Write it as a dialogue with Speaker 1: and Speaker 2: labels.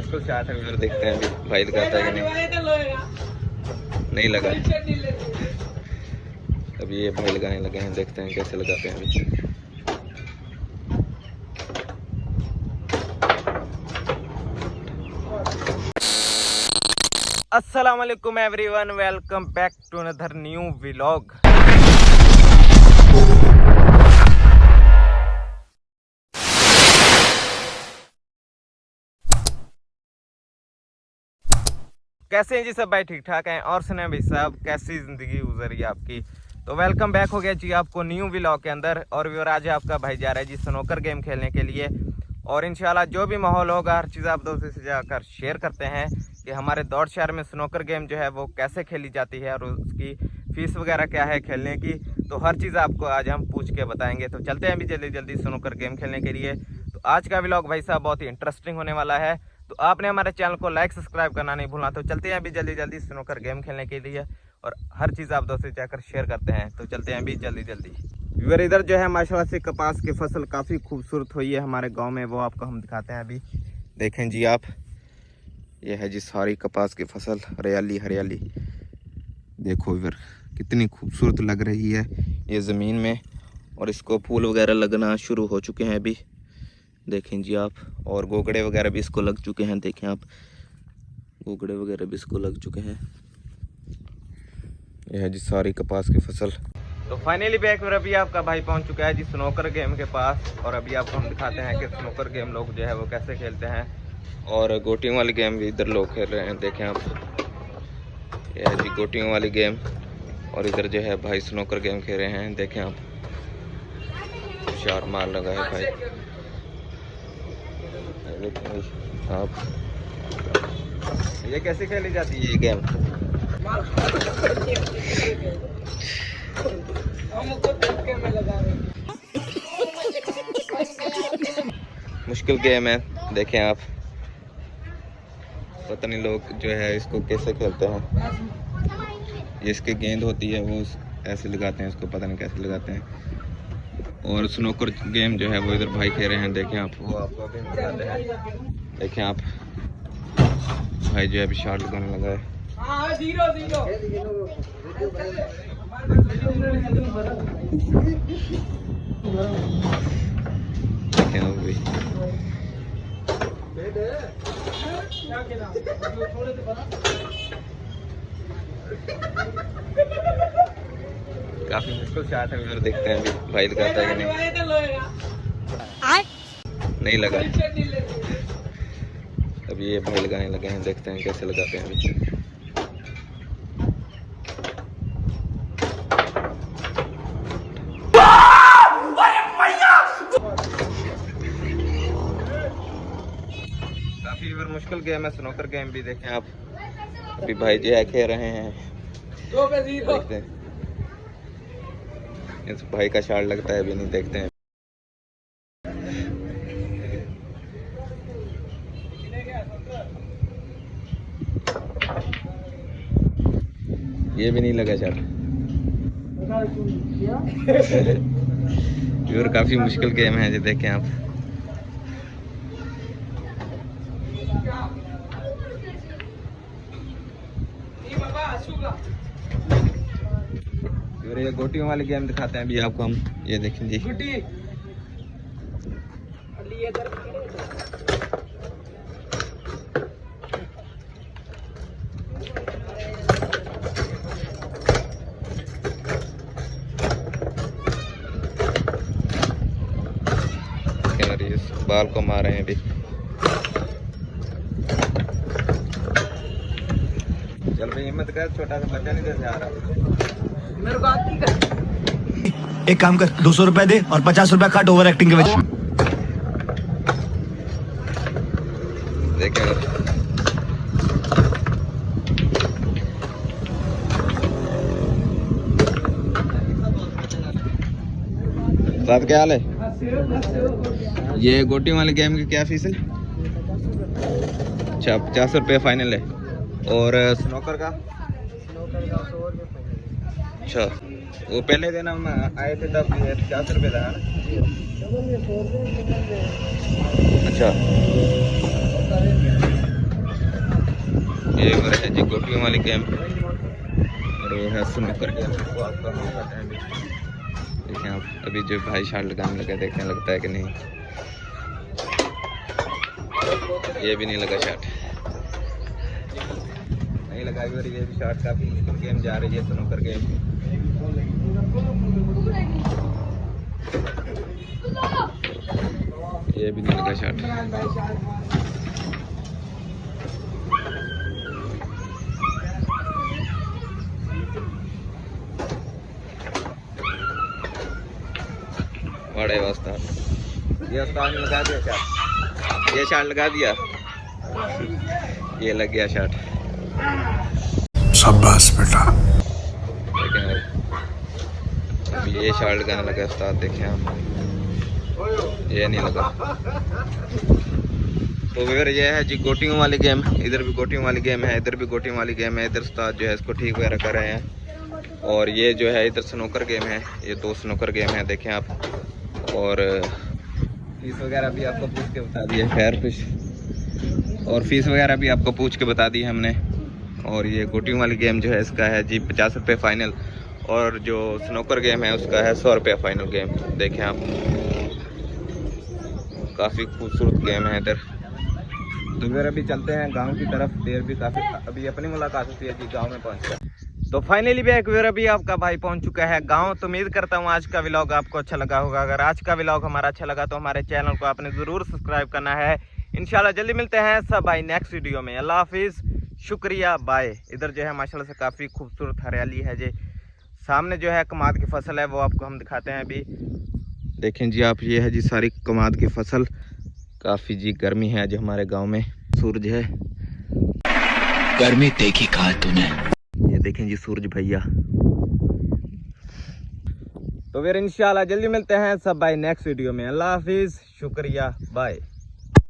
Speaker 1: मुश्किल से आते हैं, देखते हैं अभी भाई लगाता है कि नहीं लगा। अभी ये भाई लगाने लगे हैं, देखते हैं कैसे लगाते हैं अभी। अस्सलाम वालेकुम everyone, welcome back to another new vlog. कैसे हैं जी सब भाई? ठीक ठाक हैं? और सुने भाई साहब, कैसी ज़िंदगी गुजरी आपकी? तो वेलकम बैक हो गया जी आपको न्यू व्लॉग के अंदर। और व्यूअर आज आपका भाई जा रहा है जी स्नूकर गेम खेलने के लिए। और इंशाल्लाह जो भी माहौल होगा हर चीज़ आप दोस्तों से जाकर शेयर करते हैं कि हमारे दौड़ शहर में स्नूकर गेम जो है वो कैसे खेली जाती है और उसकी फ़ीस वगैरह क्या है खेलने की। तो हर चीज़ आपको आज हम पूछ के बताएंगे। तो चलते हैं अभी जल्दी जल्दी स्नूकर गेम खेलने के लिए। तो आज का व्लॉग भाई साहब बहुत ही इंटरेस्टिंग होने वाला है। तो आपने हमारे चैनल को लाइक सब्सक्राइब करना नहीं भूलना। तो चलते हैं अभी जल्दी जल्दी स्नूकर गेम खेलने के लिए और हर चीज़ आप दोस्तों से जाकर शेयर करते हैं। तो चलते हैं अभी जल्दी जल्दी। व्यूअर इधर जो है माशाल्लाह से कपास की फसल काफ़ी खूबसूरत हुई है हमारे गांव में, वो आपको हम दिखाते हैं अभी। देखें जी आप, ये है जी सारी कपास की फसल, हरियाली हरियाली। देखो व्यूअर कितनी खूबसूरत लग रही है ये ज़मीन में। और इसको फूल वगैरह लगना शुरू हो चुके हैं अभी, देखें जी आप। और गोगड़े वगैरह भी इसको लग चुके हैं, देखें आप, गोगड़े वगैरह भी इसको लग चुके हैं। यह है जी सारी कपास की फसल। तो फाइनली बैक में अभी आपका भाई पहुंच चुका है जी स्नूकर गेम के पास। और अभी आपको हम दिखाते हैं कि स्नूकर गेम लोग जो है वो कैसे खेलते हैं। और गोटियों वाली गेम भी इधर लोग खेल रहे हैं, देखें आप। यह है जी गोटियों वाली गेम। और इधर जो है भाई स्नूकर गेम खेल रहे हैं, देखें आप। होशियार मार लगा है भाई आप। ये कैसे खेली जाती है ये गेम? मुश्किल गेम है, देखें आप। पता नहीं लोग जो है इसको कैसे खेलते हैं। ये इसकी गेंद होती है वो ऐसे लगाते हैं इसको, पता नहीं कैसे लगाते हैं। और स्नूकर गेम जो है वो इधर भाई खेल रहे हैं, देखें आप। वो आपको अभी दिखाते हैं, देखें आप। भाई जो है अभी शॉट लगाने लगा है। देखें आप भाई। काफी मुश्किल से आते हैं, देखते हैं अभी भाई लगाता है कि नहीं लगा। अभी ये भाई लगाने लगे हैं, देखते हैं कैसे लगाते हैं अभी। काफी मुश्किल गेम है स्नूकर गेम भी, देखें आप। अभी भाई जो है खेल रहे हैं, देखते हैं। इस भाई का शॉट लगता है अभी नहीं, देखते हैं। ये भी नहीं लगा शॉट। और काफी मुश्किल गेम है जी, देखें आप। और ये गोटियों वाली गेम दिखाते हैं अभी आपको हम, ये देखें जी। इस बाल को मार रहे हैं अभी। चल भाई हिम्मत कर, छोटा सा बच्चा नहीं जैसे आ रहा। मेरे को आती कर।
Speaker 2: एक काम कर, 200 रुपए दे और 50 रुपए काट ओवर एक्टिंग के वजह।
Speaker 1: देखिए साहब, क्या हाल है? ये गोटी वाले गेम की क्या फीस है? अच्छा 50 रुपये फाइनल है। और स्नूकर का? अच्छा, वो पहले दिन हम आए थे तब 50 रुपये था ना? अच्छा ये है जी गोटियों वाली गेम और वो है स्नूकर गेम। तो आपका होगा टाइम देखें आप, अभी जो भाई शॉट लगाने लगा, देखें लगता है कि नहीं, ये भी नहीं लगा शॉट, नहीं लगा और ये भी शॉट। काफी मुश्किल गेम जा रही है स्नूकर गेम। ये भी नहीं लगा शॉट। बड़े उस्ताद, ये उस्ताद ने लगा दिया शॉट, ये शॉट लगा दिया, ये लग गया शॉट।
Speaker 3: शाबाश बेटा।
Speaker 1: अभी ये शॉट लगाने लगा उस्ताद, देखें आप, ये नहीं लगा। तो फिर ये है जी गोटियों वाली गेम। इधर भी गोटियों वाली गेम है, इधर भी गोटियों वाली गेम है। इधर उस्ताद जो है इसको ठीक वगैरह कर रहे हैं। और ये जो है इधर स्नूकर गेम है, ये 2 स्नूकर गेम है, देखें आप। और फीस वगैरह भी आपको पूछ के बता दी है, खैर कुछ और फीस वगैरह भी आपको पूछ के बता दी है हमने। और ये गोटियों वाली गेम जो है इसका है जी 50 रुपये फाइनल, और जो स्नूकर गेम है उसका है 100 रुपये फाइनल गेम। देखें आप, काफ़ी खूबसूरत गेम है इधर। तो फिर अभी चलते हैं गांव की तरफ। देर भी काफ़ी, अभी अपनी मुलाकात होती है जी गांव में पहुंच कर। तो फाइनली बैक वेर अभी आपका भाई पहुंच चुका है गांव। तो उम्मीद करता हूं आज का व्लॉग आपको अच्छा लगा होगा। अगर आज का व्लॉग हमारा अच्छा लगा तो हमारे चैनल को आपने ज़रूर सब्सक्राइब करना है। इंशाल्लाह जल्दी मिलते हैं सब भाई नेक्स्ट वीडियो में। अल्लाह हाफिज़, शुक्रिया, बाय। इधर जो है माशाल्लाह से काफ़ी खूबसूरत हरियाली है जी। सामने जो है कमाद की फसल है, वो आपको हम दिखाते हैं अभी। देखें जी आप, ये है जी सारी कमाद की फसल। काफ़ी जी गर्मी है आज हमारे गाँव में। सूरज है,
Speaker 2: गर्मी देखी कहा तूने।
Speaker 1: ये देखें जी सूरज भैया। तो फिर इंशाल्लाह जल्दी मिलते हैं सब भाई नेक्स्ट वीडियो में। अल्लाह हाफिज़, शुक्रिया, बाय।